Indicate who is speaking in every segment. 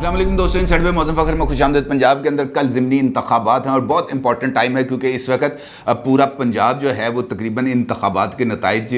Speaker 1: अस्सलाम वालेकुम दोस्तों, इन सड़वे मौसम फ़खर में खुशामदीद। पंजाब के अंदर कल ज़िमनी इंतखाबात हैं और बहुत इंपॉर्टेंट टाइम है क्योंकि इस वक्त पूरा पंजाब जो है वो तकरीबन इंतखाबात के नताइज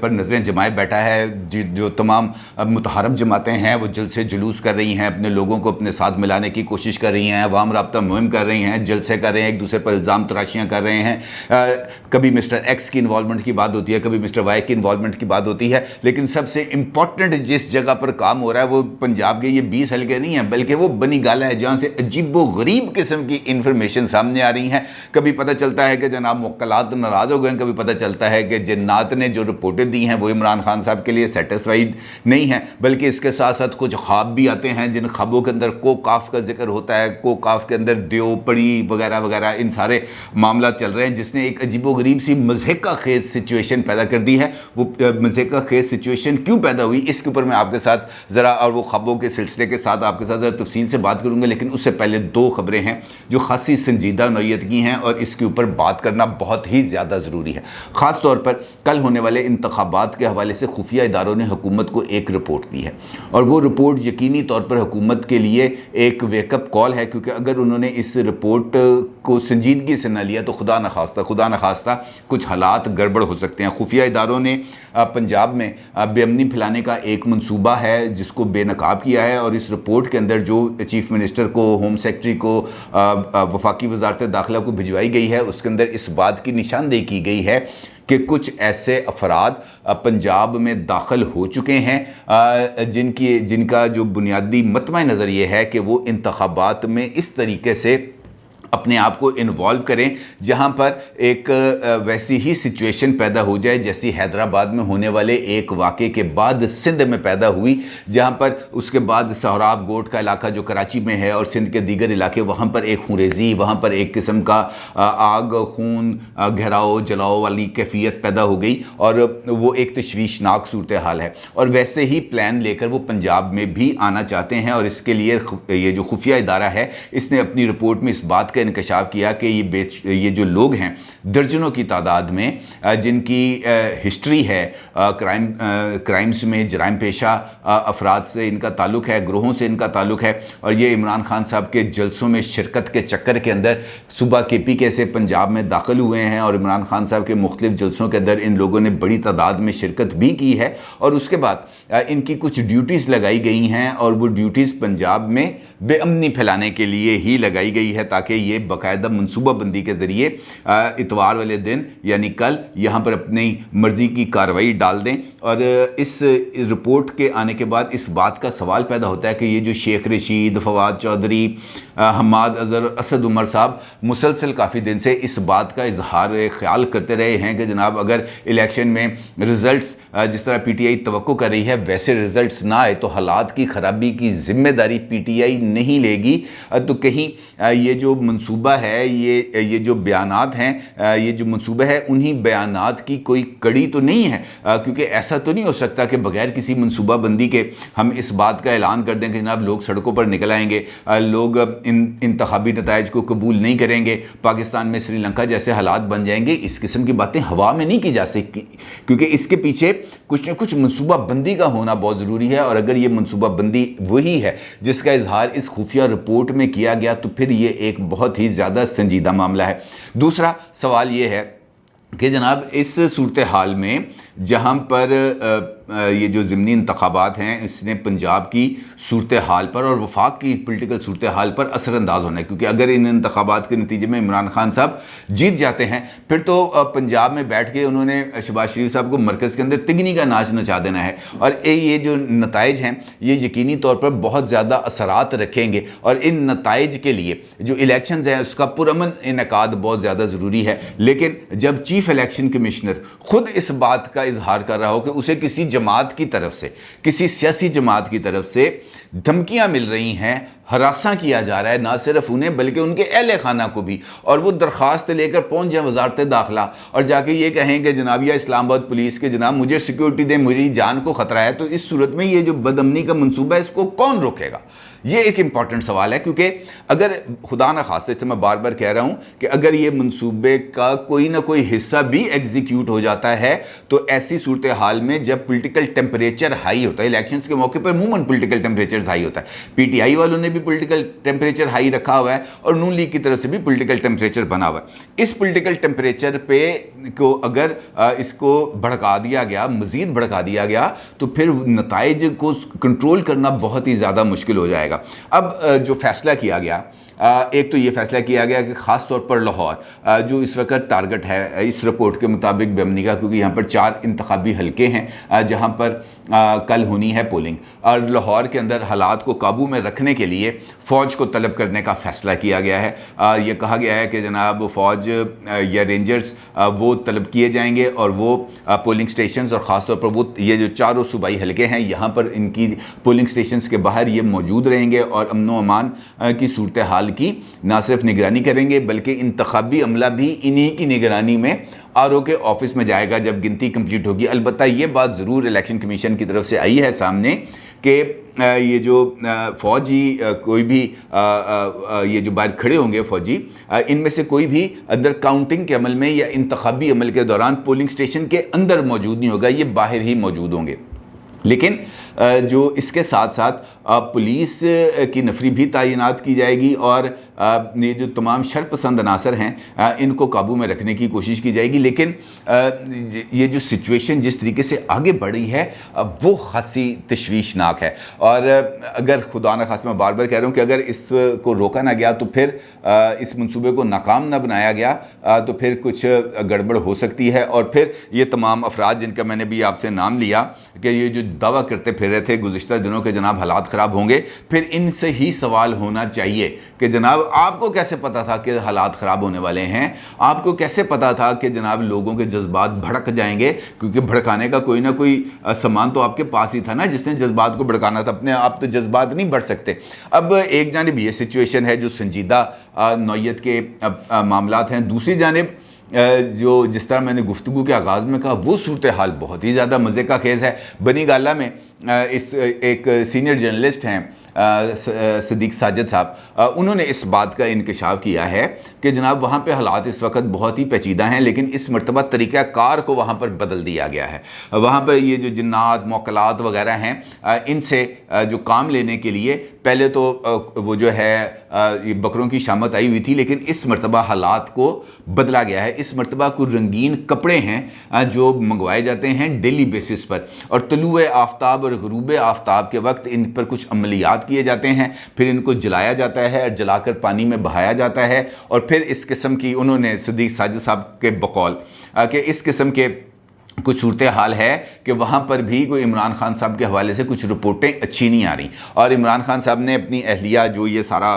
Speaker 1: पर नज़रें जमाए बैठा है। जो तमाम मुतहरब जमातें हैं वो जलसे जुलूस कर रही हैं, अपने लोगों को अपने साथ मिलाने की कोशिश कर रही हैं, अवाम राब्ता मुहिम कर रही हैं, जलसे कर रहे हैं, एक दूसरे पर इल्ज़ाम तराशियाँ कर रहे हैं। कभी मिस्टर एक्स की इन्वॉल्वमेंट की बात होती है, कभी मिस्टर वाई की इन्वॉल्वमेंट की बात होती है, लेकिन सबसे इंपॉर्टेंट जिस जगह पर काम हो रहा है वो पंजाब के ये 20 हल्के नहीं हैं बल्कि वो बनी गाला है जहाँ से अजीबो गरीब किस्म की इंफॉर्मेशन सामने आ रही हैं। कभी पता चलता है कि जनाब मुक्कलात नाराज़ हो गए, कभी पता चलता है कि जन्नात ने जो रिपोर्टें दी हैं वो इमरान खान साहब के लिए सेटिस्फाइड नहीं है, बल्कि इसके साथ साथ कुछ ख्वाब भी आते हैं जिन ख्वाबों के अंदर को काफ का जिक्र होता है, को काफ के अंदर द्यो पड़ी वगैरह वगैरह इन सारे मामला चल रहे हैं, जिसने एक अजीबो गरीब सी मज़हिका खेज सिचुएशन पैदा कर दी है। वो मज़हिका खेज सिचुएशन क्यों पैदा हुई इसके ऊपर मैं आपके साथ ज़रा और वो ख्वाबों के सिलसिले के साथ आपके साथ ज़रा तफसील से बात करूँगा, लेकिन उससे पहले दो खबरें हैं जो खासी संजीदा नौयत की हैं और इसके ऊपर बात करना बहुत ही ज़्यादा ज़रूरी है। ख़ास तौर पर कल होने वाले इंतखाबात के हवाले से खुफिया इदारों ने हुकूमत को एक रिपोर्ट दी है और वो रिपोर्ट यकीनी तौर पर हुकूमत के लिए एक वेकअप कॉल है, क्योंकि अगर उन्होंने इस रिपोर्ट को संजीदगी से न लिया तो खुदा न खास्ता कुछ हालात गड़बड़ हो सकते हैं। खुफिया इदारों ने पंजाब में बेअमनी फैलाने का एक मंसूबा है जिसको बेनकाब किया है और इस रिपोर्ट के अंदर जो चीफ मिनिस्टर को, होम सेक्रेटरी को, वफाकी वजारत दाखिला को भिजवाई गई है उसके अंदर इस बात की निशानदेही की गई है कि कुछ ऐसे अफराद पंजाब में दाखिल हो चुके हैं जिनका जो बुनियादी मतमा नज़र ये है कि वो इंतखाबात में इस तरीके से अपने आप को इन्वॉल्व करें जहां पर एक वैसी ही सिचुएशन पैदा हो जाए जैसी हैदराबाद में होने वाले एक वाक़े के बाद सिंध में पैदा हुई, जहां पर उसके बाद सोहराब गोट का इलाका जो कराची में है और सिंध के दीगर इलाके, वहां पर एक खुरेजी, वहां पर एक किस्म का आग, खून, घेराव जलाओ वाली कैफियत पैदा हो गई और वो एक तशवीशनाक सूरत हाल है। और वैसे ही प्लान लेकर वो पंजाब में भी आना चाहते हैं और इसके लिए ये जो खुफिया इदारा है इसने अपनी रिपोर्ट में इस बात का इंकशाफ किया कि ये जो लोग हैं दर्जनों की तादाद में जिनकी हिस्ट्री है क्राइम्स में, जराइम पेशा अफराद से इनका ताल्लुक़ है, ग्रोहों से इनका ताल्लुक़ है और ये इमरान खान साहब के जलसों में शिरकत के चक्कर के अंदर सुबह KPK से पंजाब में दाखिल हुए हैं और इमरान खान साहब के मुख्तलिफ जलसों के अंदर इन लोगों ने बड़ी तादाद में शिरकत भी की है और उसके बाद इनकी कुछ ड्यूटीज़ लगाई गई हैं और वो ड्यूटीज़ पंजाब में बेअमनी फैलाने के लिए ही लगाई गई है ताकि ये बाकायदा मनसूबाबंदी के ज़रिए इतवार वाले दिन यानी कल यहाँ पर अपनी मर्ज़ी की कार्रवाई डाल दें। और इस रिपोर्ट के आने के बाद इस बात का सवाल पैदा होता है कि ये जो शेख रशीद, फवाद चौधरी, हमाद अज़हर, असद उमर साहब मुसलसल काफ़ी दिन से इस बात का इजहार ख्याल करते रहे हैं कि जनाब अगर इलेक्शन में रिज़ल्ट्स जिस तरह PTI तवक्को कर रही है वैसे रिज़ल्ट्स ना आए तो हालात की ख़राबी की ज़िम्मेदारी PTI नहीं लेगी। तो कहीं ये जो मंसूबा है, ये जो बयानात हैं, ये जो मंसूबा है उन्हीं बयानात की कोई कड़ी तो नहीं है, क्योंकि ऐसा तो नहीं हो सकता कि बगैर किसी मंसूबा बंदी के हम इस बात का ऐलान कर दें कि जनाब लोग सड़कों पर निकल आएंगे, लोग इंतखाबी नताइज को कबूल नहीं करेंगे, पाकिस्तान में श्रीलंका जैसे हालात बन जाएंगे। इस किस्म की बातें हवा में नहीं की जा सकती क्योंकि इसके पीछे कुछ न कुछ मंसूबा बंदी का होना बहुत ज़रूरी है और अगर ये मंसूबा बंदी वही है जिसका इजहार इस खुफिया रिपोर्ट में किया गया तो फिर ये एक बहुत ही ज़्यादा संजीदा मामला है। दूसरा सवाल ये है कि जनाब इस सूरत हाल में जहाँ पर ये जो ज़िमनी इंतखाबात हैं इसने पंजाब की सूरत हाल पर और वफाक की पोलिटिकल सूरत हाल पर असरअंदाज होना है, क्योंकि अगर इन इंतखाबात के नतीजे में इमरान खान साहब जीत जाते हैं फिर तो पंजाब में बैठ के उन्होंने शहबाज शरीफ साहब को मरकज़ के अंदर तिगनी का नाच नचा देना है और ये जो नताइज हैं ये यकीनी तौर पर बहुत ज़्यादा असरात रखेंगे और इन नताइज के लिए जो इलेक्शंस हैं उसका पुरअमन इनेकाद बहुत ज़्यादा ज़रूरी है। लेकिन जब चीफ इलेक्शन कमिश्नर खुद इस बात का इजहार कर रहा हो कि उसे किसी जमात की तरफ से, किसी सियासी जमात की तरफ से धमकियां मिल रही हैं, हरासा किया जा रहा है ना सिर्फ उन्हें बल्कि उनके अहले खाना को भी, और वो दरख्वास्त लेकर पहुंच जाए वजारत दाखिला और जाके ये कहें कि जनाब या इस्लामाबाद पुलिस के जनाब मुझे सिक्योरिटी दें, मेरी जान को ख़तरा है, तो इस सूरत में ये जो बदअमनी का मंसूबा है इसको कौन रोकेगा? ये एक इंपॉर्टेंट सवाल है, क्योंकि अगर खुदा न खास्ते से मैं बार बार कह रहा हूँ कि अगर ये मंसूबे का कोई ना कोई हिस्सा भी एग्जीक्यूट हो जाता है तो ऐसी सूरत हाल में जब पॉलिटिकल टेम्परेचर हाई होता है, इलेक्शंस के मौके पर अमूमन पॉलिटिकल टेम्परेचर टेम्परेचर हाई होता है। PTI वालों ने भी पॉलिटिकल टेम्परेचर हाई रखा हुआ है और नून लीग की तरफ से भी पॉलिटिकल टेम्परेचर बना हुआ है। इस पॉलिटिकल टेम्परेचर पे को अगर इसको भड़का दिया गया, मज़ीद भड़का दिया गया, तो फिर नताइज को कंट्रोल करना बहुत ही ज़्यादा मुश्किल हो जाएगा। अब जो फैसला किया गया, एक तो ये फैसला किया गया कि ख़ास तौर पर लाहौर जो इस वक्त टारगेट है इस रिपोर्ट के मुताबिक बेमनी का, क्योंकि यहाँ पर 4 इंतखाबी हलके हैं जहाँ पर कल होनी है पोलिंग, और लाहौर के अंदर हालात को काबू में रखने के लिए फ़ौज को तलब करने का फ़ैसला किया गया है। ये कहा गया है कि जनाब फ़ौज या रेंजर्स वो तलब किए जाएंगे और वो पोलिंग स्टेशंस और ख़ास तौर पर वो ये जो चारों सूबाई हलके हैं यहाँ पर इनकी पोलिंग स्टेशंस के बाहर ये मौजूद रहेंगे और अमन व अमान की सूरत हाल की ना सिर्फ निगरानी करेंगे बल्कि इंतखाबी अमला भी इन्हीं की निगरानी में RO के ऑफिस में जाएगा जब गिनती कंप्लीट होगी। अलबत्ता ये बात ज़रूर इलेक्शन कमीशन की तरफ से आई है सामने कि ये जो फ़ौजी कोई भी ये जो बाहर खड़े होंगे फ़ौजी, इनमें से कोई भी अंदर काउंटिंग के अमल में या इंतखाबी अमल के दौरान पोलिंग स्टेशन के अंदर मौजूद नहीं होगा, ये बाहर ही मौजूद होंगे। लेकिन जो इसके साथ साथ पुलिस की नफरी भी तैनात की जाएगी और ये जो तमाम शरपसंद अनासर हैं इनको काबू में रखने की कोशिश की जाएगी। लेकिन ये जो सिचुएशन जिस तरीके से आगे बढ़ी है वो खासी तशवीशनाक है, और अगर खुदा न खास मैं बार बार कह रहा हूँ कि अगर इसको रोका ना गया तो फिर इस मंसूबे को नाकाम ना बनाया गया तो फिर कुछ गड़बड़ हो सकती है। और फिर ये तमाम अफराद जिनका मैंने भी आपसे नाम लिया कि ये जो दावा करते फिर रहे थे गुज़िश्ता दिनों के जनाब हालात ख़राब होंगे, फिर इनसे ही सवाल होना चाहिए कि जनाब आपको कैसे पता था कि हालात ख़राब होने वाले हैं, आपको कैसे पता था कि जनाब लोगों के जज्बात भड़क जाएंगे, क्योंकि भड़काने का कोई ना कोई सामान तो आपके पास ही था ना जिसने जज्बात को भड़काना था, अपने आप तो जज्बात नहीं बढ़ सकते। अब एक जानिब ये सिचुएशन है जो संजीदा नौयत के मामलात हैं, दूसरी जानिब जो जिस तरह मैंने गुफ्तगू के आगाज़ में कहा वो सूरत हाल बहुत ही ज़्यादा मज़े का खेज़ है। बनी गाला में इस एक सीनियर जर्नलिस्ट हैं सदीक साजिद साहब, उन्होंने इस बात का इंकशाफ किया है कि जनाब वहाँ पे हालात इस वक्त बहुत ही पेचीदा हैं, लेकिन इस मरतबा तरीक़ा कार को वहाँ पर बदल दिया गया है। वहाँ पर ये जो जिन्नात मौकलात वगैरह हैं इनसे जो काम लेने के लिए पहले तो वो जो है ये बकरों की शामत आई हुई थी, लेकिन इस मरतबा हालात को बदला गया है। इस मरतबा को रंगीन कपड़े हैं जो मंगवाए जाते हैं डेली बेसिस पर, और तलुए आफ्ताब और ग़ुरूब आफ्ताब के वक्त इन पर कुछ अमलियात किए जाते हैं, फिर इनको जलाया जाता है और जलाकर पानी में बहाया जाता है। और फिर इस किस्म की उन्होंने सदीक साजिद साहब के बकौल कि इस किस्म के कुछ सूरत हाल है कि वहाँ पर भी कोई इमरान खान साहब के हवाले से कुछ रिपोर्टें अच्छी नहीं आ रही, और इमरान खान साहब ने अपनी अहलिया जो ये सारा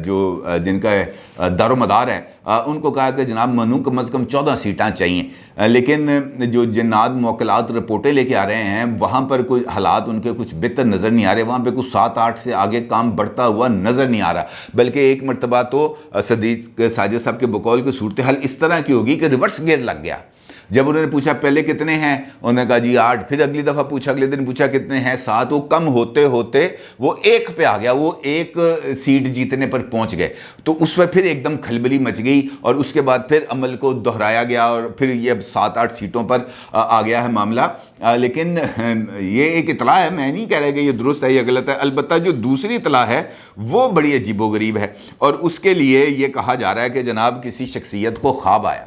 Speaker 1: जो जिनका दारोमदार है उनको कहा कि जनाब मनु कम अज़ कम 14 सीटें चाहिए, लेकिन जो जिन्नात मौकलात रिपोर्टें लेके आ रहे हैं वहाँ पर कोई हालात उनके कुछ बेहतर नज़र नहीं आ रहे, वहाँ पे कुछ 7-8 से आगे काम बढ़ता हुआ नज़र नहीं आ रहा। बल्कि एक मरतबा तो सदीक साजिद साहब के बकौल की सूरत हाल इस तरह की होगी कि रिवर्स गियर लग गया। जब उन्होंने पूछा पहले कितने हैं, उन्होंने कहा जी 8, फिर अगली दफ़ा पूछा, अगले दिन पूछा कितने हैं, 7, वो कम होते होते वो 1 पे आ गया, वो 1 सीट जीतने पर पहुंच गए। तो उस पर फिर एकदम खलबली मच गई और उसके बाद फिर अमल को दोहराया गया और फिर ये अब 7-8 सीटों पर आ गया है मामला। लेकिन ये एक इतला है, मैं नहीं कह रहा कि ये दुरुस्त है या गलत है, अलबत्ता जो दूसरी इतला है वो बड़ी अजीबोगरीब है, और उसके लिए ये कहा जा रहा है कि जनाब किसी शख्सियत को ख्वाब आया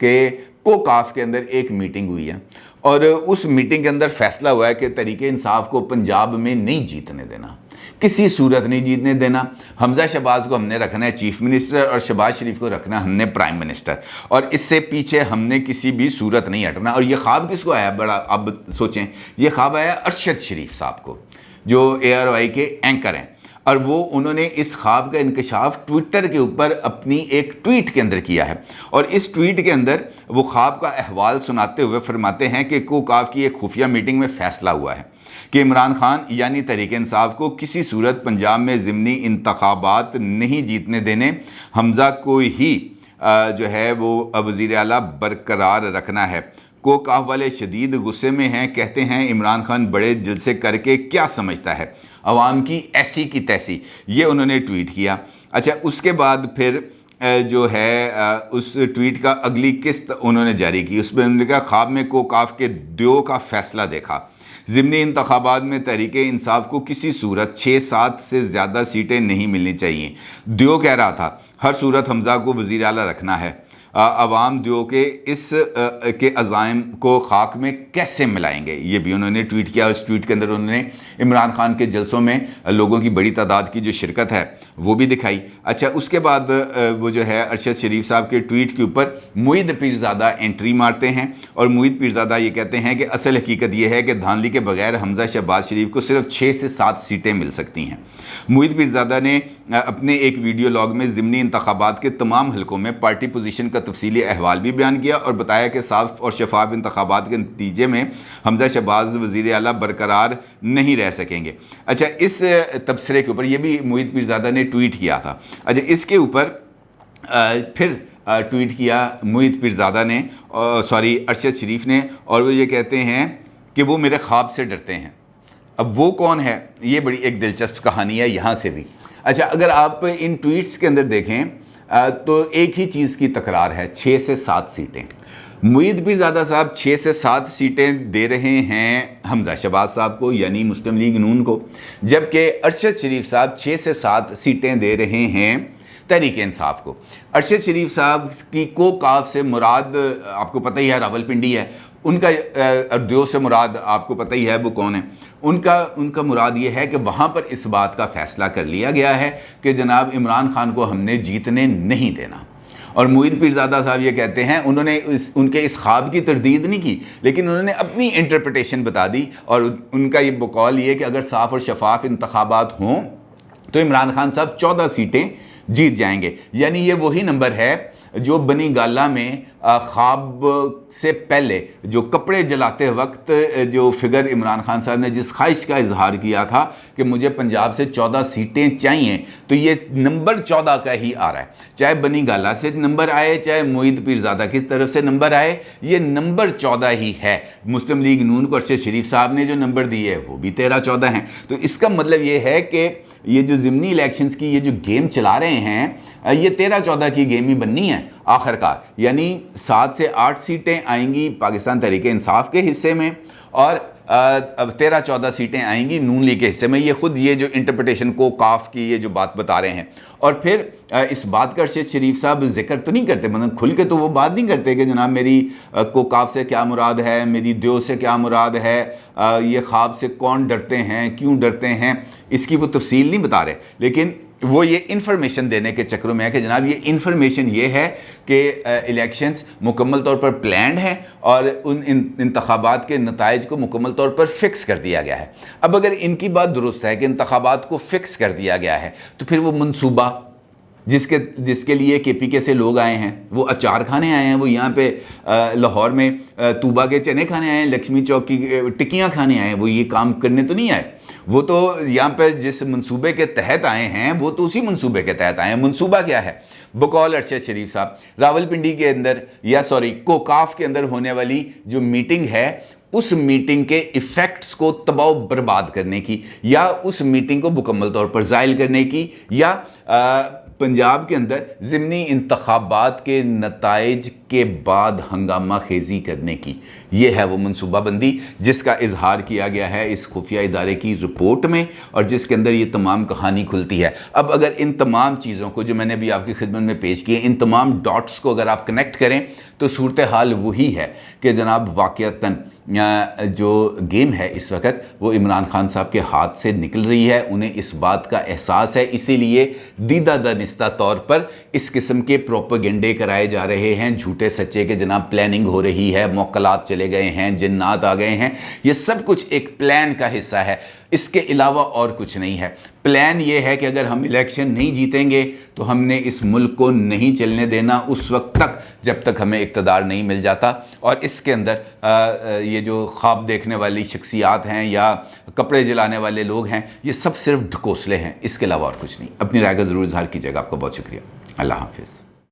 Speaker 1: कि कोकाफ के अंदर एक मीटिंग हुई है और उस मीटिंग के अंदर फैसला हुआ है कि तहरीक इंसाफ को पंजाब में नहीं जीतने देना, किसी सूरत नहीं जीतने देना। हमजा शहबाज को हमने रखना है चीफ मिनिस्टर और शहबाज शरीफ को रखना हमने प्राइम मिनिस्टर, और इससे पीछे हमने किसी भी सूरत नहीं हटना। और ये ख्वाब किसको आया, बड़ा अब सोचें, ये ख्वाब आया अरशद शरीफ साहब को जो ARY के एंकर हैं, और वो उन्होंने इस ख्वाब का इंकशाफ ट्विटर के ऊपर अपनी एक ट्वीट के अंदर किया है। और इस ट्वीट के अंदर वो ख्वाब का अहवाल सुनाते हुए फरमाते हैं कि कोकाफ की एक खुफिया मीटिंग में फ़ैसला हुआ है कि इमरान खान यानी तहरीक इंसाफ को किसी सूरत पंजाब में ज़िमनी इंतखाबात नहीं जीतने देने, हमजा को ही जो है वो वज़ीर आला बरकरार रखना है। कोकाफ वाले शदीद गुस्से में हैं, कहते हैं इमरान खान बड़े जलसे करके क्या समझता है, अवाम की ऐसी की तैसी, ये उन्होंने ट्वीट किया। अच्छा, उसके बाद फिर جو ہے اس ٹویٹ کا اگلی قسط انہوں نے جاری کی. اس میں انہوں نے کہا خواب میں کوکاف کے دیو کا فیصلہ دیکھا. ضمنی انتخابات میں تحریک انصاف کو کسی صورت 6-7 سے زیادہ سیٹیں نہیں ملنی چاہیے. دیو کہہ رہا تھا ہر صورت حمزہ کو وزیر اعلیٰ رکھنا ہے. عوام دیو کے اس کے عزائم کو خاک میں کیسے ملائیں گے, یہ بھی انہوں نے ٹویٹ کیا. اس ٹویٹ کے اندر انہوں نے عمران خان کے جلسوں میں لوگوں کی بڑی تعداد کی جو شرکت ہے وہ بھی دکھائی. اچھا, اس کے بعد وہ جو ہے ارشد شریف صاحب کے ٹویٹ کے اوپر معید پیرزادہ انٹری مارتے ہیں اور معید پیرزادہ یہ کہتے ہیں کہ اصل حقیقت یہ ہے کہ دھاندلی کے بغیر حمزہ شہباز شریف کو صرف 6 سے 7 سیٹیں مل سکتی ہیں. معید پیرزادہ نے اپنے ایک ویڈیو لاگ میں ضمنی انتخابات کے تمام حلقوں میں پارٹی پوزیشن کا تفصیلی احوال بھی بیان کیا اور بتایا کہ صاف اور شفاف انتخابات کے نتیجے میں حمزہ شہباز وزیر اعلیٰ برقرار نہیں رہ سکیں گے. اچھا, اس تبصرے کے اوپر یہ بھی معید پیرزادہ نے ٹویٹ کیا تھا. اچھا, اس کے اوپر پھر ٹویٹ کیا معید پیرزادہ نے ارشد شریف نے, اور وہ یہ کہتے ہیں کہ وہ میرے خواب سے ڈرتے ہیں. اب وہ کون ہے, یہ بڑی ایک دلچسپ کہانی ہے یہاں سے بھی. اچھا, اگر آپ ان ٹویٹس کے اندر دیکھیں تو ایک ہی چیز کی تکرار ہے, 6 سے 7 سیٹیں. معید پیرزادہ صاحب 6 سے 7 سیٹیں دے رہے ہیں حمزہ شہباز صاحب کو یعنی مسلم لیگ نون کو, جبکہ ارشد شریف صاحب 6 سے 7 سیٹیں دے رہے ہیں تحریک انصاف کو. ارشد شریف صاحب کی کوکاف سے مراد آپ کو پتہ ہی ہے راولپنڈی ہے, ان کا دیو سے مراد آپ کو پتہ ہی ہے وہ کون ہے. ان کا مراد یہ ہے کہ وہاں پر اس بات کا فیصلہ کر لیا گیا ہے کہ جناب عمران خان کو ہم نے جیتنے نہیں دینا. اور معید پیرزادہ صاحب یہ کہتے ہیں انہوں نے ان کے اس خواب کی تردید نہیں کی, لیکن انہوں نے اپنی انٹرپریٹیشن بتا دی, اور ان کا یہ بقول یہ کہ اگر صاف اور شفاف انتخابات ہوں تو عمران خان صاحب 14 سیٹیں جیت جائیں گے. یعنی یہ وہی نمبر ہے جو بنی گالہ میں خواب سے پہلے جو کپڑے جلاتے وقت جو فگر عمران خان صاحب نے جس خواہش کا اظہار کیا تھا کہ مجھے پنجاب سے 14 سیٹیں چاہیے, تو یہ نمبر 14 کا ہی آ رہا ہے. چاہے بنی گالہ سے نمبر آئے, چاہے معید پیرزادہ کی طرف سے نمبر آئے, یہ نمبر 14 ہی ہے. مسلم لیگ نون کو ارشد شریف صاحب نے جو نمبر دیے وہ بھی 13-14 ہیں. تو اس کا مطلب یہ ہے کہ یہ جو ضمنی الیکشنز کی یہ جو گیم چلا رہے ہیں یہ 13-14 کی گیم ہی بننی ہے آخر کار. یعنی 7 سے 8 سیٹیں آئیں گی پاکستان تحریک انصاف کے حصے میں اور 13-14 سیٹیں آئیں گی نون لیگ کے حصے میں. یہ خود یہ جو انٹرپریٹیشن کو کاف کی یہ جو بات بتا رہے ہیں, اور پھر اس بات کا ارشد شریف صاحب ذکر تو نہیں کرتے, مطلب کھل کے تو وہ بات نہیں کرتے کہ جناب میری کو کاف سے کیا مراد ہے, میری دیو سے کیا مراد ہے, یہ خواب سے کون ڈرتے ہیں, کیوں ڈرتے ہیں, اس کی وہ تفصیل نہیں بتا رہے. لیکن وہ یہ انفارمیشن دینے کے چکروں میں ہے کہ جناب یہ انفارمیشن یہ ہے کہ الیکشنز مکمل طور پر پلانڈ ہیں اور ان انتخابات کے نتائج کو مکمل طور پر فکس کر دیا گیا ہے. اب اگر ان کی بات درست ہے کہ انتخابات کو فکس کر دیا گیا ہے, تو پھر وہ منصوبہ جس کے لیے کے پی کے سے لوگ آئے ہیں, وہ اچار کھانے آئے ہیں, وہ یہاں پہ لاہور میں طوبہ کے چنے کھانے آئے ہیں, لکشمی چوک کی ٹکیاں کھانے آئے ہیں, وہ یہ کام کرنے تو نہیں آئے. وہ تو یہاں پر جس منصوبے کے تحت آئے ہیں وہ تو اسی منصوبے کے تحت آئے ہیں. منصوبہ کیا ہے؟ بقول ارشد شریف صاحب راولپنڈی کے اندر کوکاف کے اندر ہونے والی جو میٹنگ ہے, اس میٹنگ کے ایفیکٹس کو تباہ و برباد کرنے کی, یا اس میٹنگ کو مکمل طور پر زائل کرنے کی, یا پنجاب کے اندر ضمنی انتخابات کے نتائج کے بعد ہنگامہ خیزی کرنے کی. یہ ہے وہ منصوبہ بندی جس کا اظہار کیا گیا ہے اس خفیہ ادارے کی رپورٹ میں, اور جس کے اندر یہ تمام کہانی کھلتی ہے. اب اگر ان تمام چیزوں کو جو میں نے ابھی آپ کی خدمت میں پیش کیے, ان تمام ڈاٹس کو اگر آپ کنیکٹ کریں تو صورتحال وہی ہے کہ جناب واقعتاً جو گیم ہے اس وقت وہ عمران خان صاحب کے ہاتھ سے نکل رہی ہے. انہیں اس بات کا احساس ہے, اسی لیے دیدہ دانستہ طور پر اس قسم کے پروپیگنڈے کرائے جا رہے ہیں, جھوٹے سچے کہ جناب پلاننگ ہو رہی ہے, موکلات چلے گئے ہیں, جنات آ گئے ہیں. یہ سب کچھ ایک پلان کا حصہ ہے, اس کے علاوہ اور کچھ نہیں ہے. پلان یہ ہے کہ اگر ہم الیکشن نہیں جیتیں گے تو ہم نے اس ملک کو نہیں چلنے دینا اس وقت تک جب تک ہمیں اقتدار نہیں مل جاتا. اور اس کے اندر یہ جو خواب دیکھنے والی شخصیات ہیں یا کپڑے جلانے والے لوگ ہیں, یہ سب صرف ڈھکوسلے ہیں, اس کے علاوہ اور کچھ نہیں. اپنی رائے کا ضرور اظہار کیجیے گا. آپ کا بہت شکریہ. اللہ حافظ.